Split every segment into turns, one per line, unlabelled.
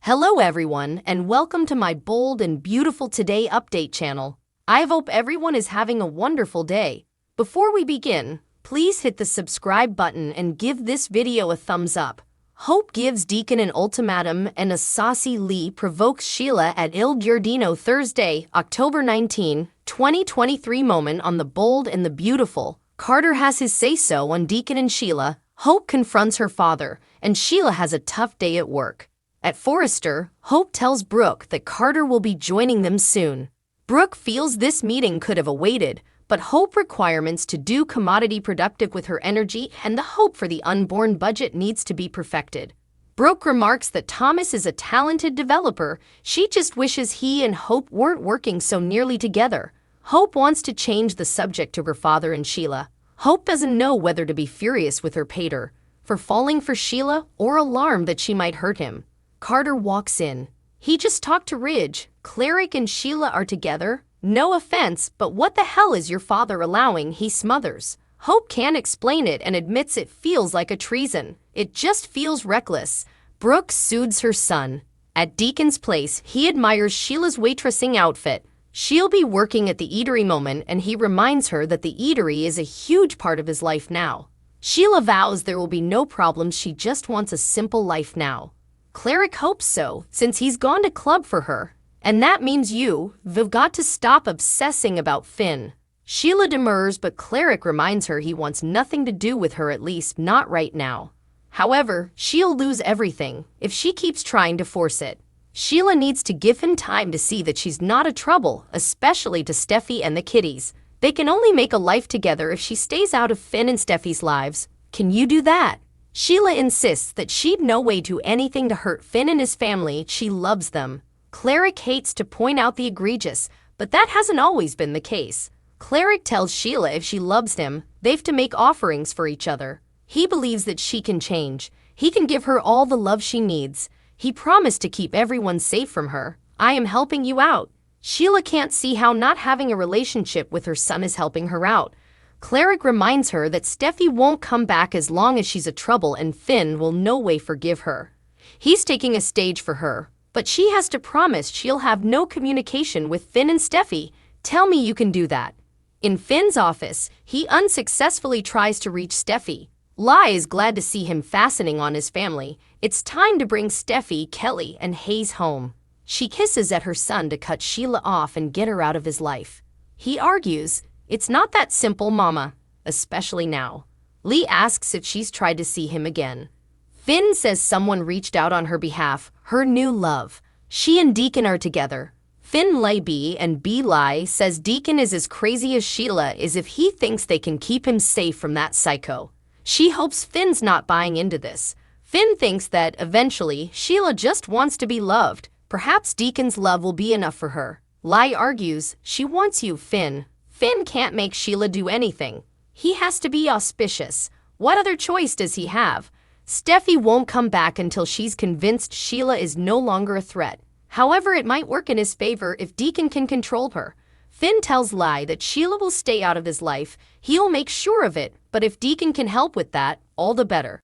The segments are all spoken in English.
Hello everyone, and welcome to my bold and beautiful Today Update channel. I hope everyone is having a wonderful day. Before we begin, please hit the subscribe button and give this video a thumbs up. Hope gives Deacon an ultimatum and a Saucy Lee provokes Sheila at Giardino Thursday, October 19, 2023 moment on The Bold and the Beautiful. Carter has his say-so on Deacon and Sheila. Hope confronts her father, and Sheila has a tough day at work. At Forrester, Hope tells Brooke that Carter will be joining them soon. Brooke feels this meeting could have awaited, but Hope requirements to do commodity productive with her energy and the hope for the unborn budget needs to be perfected. Brooke remarks that Thomas is a talented developer, she just wishes he and Hope weren't working so nearly together. Hope wants to change the subject to her father and Sheila. Hope doesn't know whether to be furious with her pater for falling for Sheila or alarmed that she might hurt him. Carter walks in. He just talked to Ridge. Cleric and Sheila are together. No offense, but what the hell is your father allowing? He smothers. Hope can't explain it and admits it feels like a treason. It just feels reckless. Brooke soothes her son. At Deacon's place, he admires Sheila's waitressing outfit. She'll be working at the eatery moment and he reminds her that the eatery is a huge part of his life now. Sheila vows there will be no problems, she just wants a simple life now. Cleric hopes so, since he's gone to club for her. And that means you've got to stop obsessing about Finn. Sheila demurs, but Cleric reminds her he wants nothing to do with her, at least not right now. However, she'll lose everything if she keeps trying to force it. Sheila needs to give him time to see that she's not a trouble, especially to Steffi and the kiddies. They can only make a life together if she stays out of Finn and Steffi's lives. Can you do that? Sheila insists that she'd no way do anything to hurt Finn and his family, she loves them. Cleric hates to point out the egregious, but that hasn't always been the case. Cleric tells Sheila if she loves him, they've to make offerings for each other. He believes that she can change. He can give her all the love she needs. He promised to keep everyone safe from her. I am helping you out. Sheila can't see how not having a relationship with her son is helping her out. Cleric reminds her that Steffi won't come back as long as she's a trouble and Finn will no way forgive her. He's taking a stage for her, but she has to promise she'll have no communication with Finn and Steffi. Tell me you can do that. In Finn's office, he unsuccessfully tries to reach Steffi. Lai is glad to see him fastening on his family. It's time to bring Steffi, Kelly, and Hayes home. She kisses at her son to cut Sheila off and get her out of his life. He argues, "It's not that simple, Mama, especially now." Lee asks if she's tried to see him again. Finn says someone reached out on her behalf, her new love. She and Deacon are together. Finn lay B and B lie says Deacon is as crazy as Sheila is if he thinks they can keep him safe from that psycho. She hopes Finn's not buying into this. Finn thinks that, eventually, Sheila just wants to be loved. Perhaps Deacon's love will be enough for her. Lai argues, "She wants you, Finn." Finn can't make Sheila do anything. He has to be auspicious. What other choice does he have? Steffi won't come back until she's convinced Sheila is no longer a threat. However, it might work in his favor if Deacon can control her. Finn tells Lai that Sheila will stay out of his life. He'll make sure of it, but if Deacon can help with that, all the better.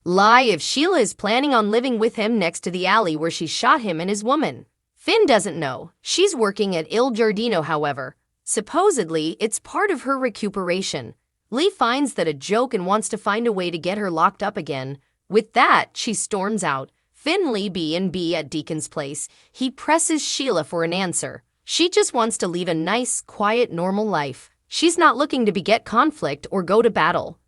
Lai if Sheila is planning on living with him next to the alley where she shot him and his woman. Finn doesn't know. She's working at Giardino, however. Supposedly, it's part of her recuperation. Lee finds that a joke and wants to find a way to get her locked up again. With that, she storms out. Finn Lee B&B at Deacon's place. He presses Sheila for an answer. She just wants to lead a nice, quiet, normal life. She's not looking to beget conflict or go to battle.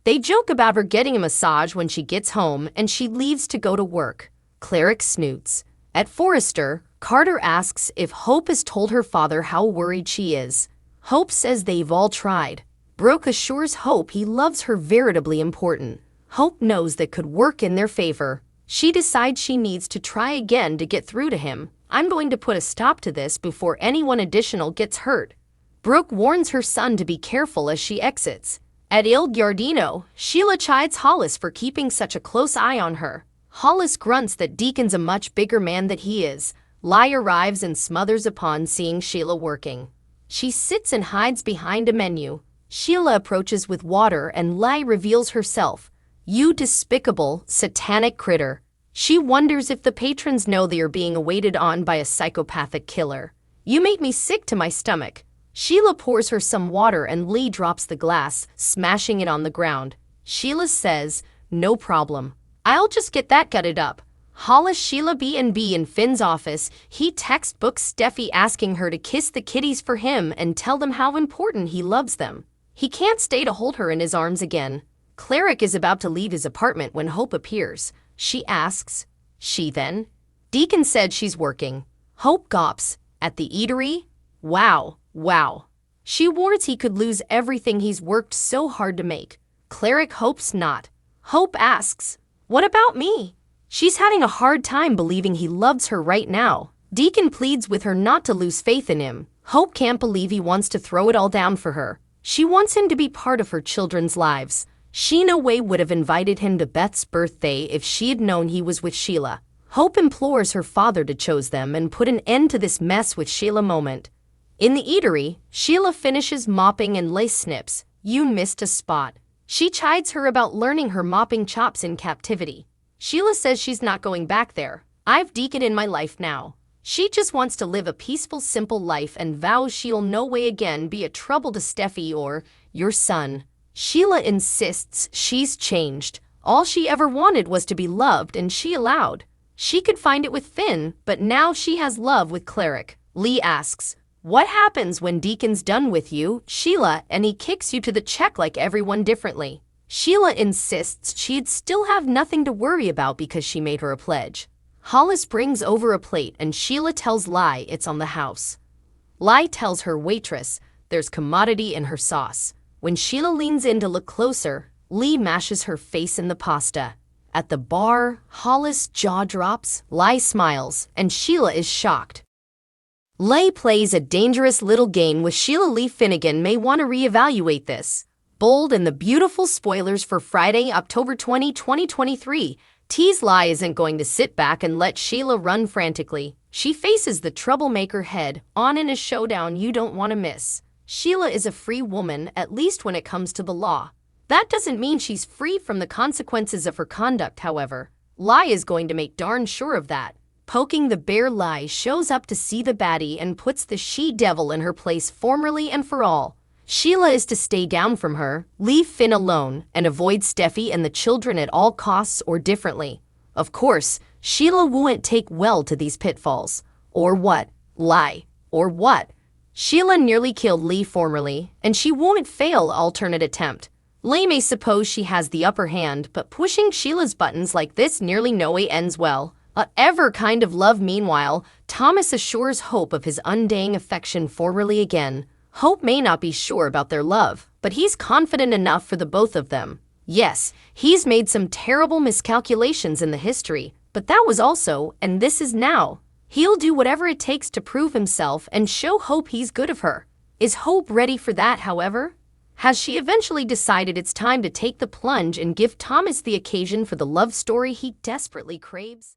They joke about her getting a massage when she gets home and she leaves to go to work. Cleric snoots. At Forrester, Carter asks if Hope has told her father how worried she is. Hope says they've all tried. Brooke assures Hope he loves her, veritably important. Hope knows that could work in their favor. She decides she needs to try again to get through to him. "I'm going to put a stop to this before anyone additional gets hurt." Brooke warns her son to be careful as she exits. At Giardino, Sheila chides Hollis for keeping such a close eye on her. Hollis grunts that Deacon's a much bigger man than he is. Lai arrives and smothers upon seeing Sheila working. She sits and hides behind a menu. Sheila approaches with water and Lai reveals herself. "You despicable, satanic critter." She wonders if the patrons know they are being awaited on by a psychopathic killer. You make me sick to my stomach. Sheila pours her some water and Lee drops the glass, smashing it on the ground. Sheila says, "No problem. I'll just get that gutted up." Hollis Sheila B&B in Finn's office. He textbooks Steffi asking her to kiss the kitties for him and tell them how important he loves them. He can't stay to hold her in his arms again. Cleric is about to leave his apartment when Hope appears. She asks, "She then?" Deacon said she's working. Hope gawps. At the eatery? Wow. She warns he could lose everything he's worked so hard to make. Cleric hopes not. Hope asks, "What about me?" She's having a hard time believing he loves her right now. Deacon pleads with her not to lose faith in him. Hope can't believe he wants to throw it all down for her. She wants him to be part of her children's lives. She no way would have invited him to Beth's birthday if she had known he was with Sheila. Hope implores her father to choose them and put an end to this mess with Sheila moment. In the eatery, Sheila finishes mopping and Lay snips, "You missed a spot." She chides her about learning her mopping chops in captivity. Sheila says she's not going back there. "I've Deacon in my life now." She just wants to live a peaceful, simple life and vows she'll no way again be a trouble to Steffi or your son. Sheila insists she's changed. All she ever wanted was to be loved and she allowed. She could find it with Finn, but now she has love with Cleric. Lee asks, "What happens when Deacon's done with you, Sheila, and he kicks you to the check like everyone differently?" Sheila insists she'd still have nothing to worry about because she made her a pledge. Hollis brings over a plate and Sheila tells Lai it's on the house. Lai tells her waitress there's commodity in her sauce. When Sheila leans in to look closer, Lee mashes her face in the pasta. At the bar, Hollis' jaw drops, Lai smiles, and Sheila is shocked. Lay plays a dangerous little game with Sheila. Lee Finnegan may want to reevaluate this. Bold and the beautiful spoilers for Friday, October 20, 2023. Tease Lai isn't going to sit back and let Sheila run frantically. She faces the troublemaker head on in a showdown you don't want to miss. Sheila is a free woman, at least when it comes to the law. That doesn't mean she's free from the consequences of her conduct, however. Lai is going to make darn sure of that. Poking the bear, Lai shows up to see the baddie and puts the she-devil in her place formally and for all. Sheila is to stay down from her, leave Finn alone, and avoid Steffi and the children at all costs or differently. Of course, Sheila won't take well to these pitfalls. Or what? Lai. Or what? Sheila nearly killed Lee formerly, and she won't fail alternate attempt. Lee may suppose she has the upper hand, but pushing Sheila's buttons like this nearly no way ends well. A ever kind of love. Meanwhile, Thomas assures Hope of his undying affection formerly again. Hope may not be sure about their love, but he's confident enough for the both of them. Yes, he's made some terrible miscalculations in the history, but that was also, and this is now. He'll do whatever it takes to prove himself and show Hope he's good of her. Is Hope ready for that, however? Has she eventually decided it's time to take the plunge and give Thomas the occasion for the love story he desperately craves?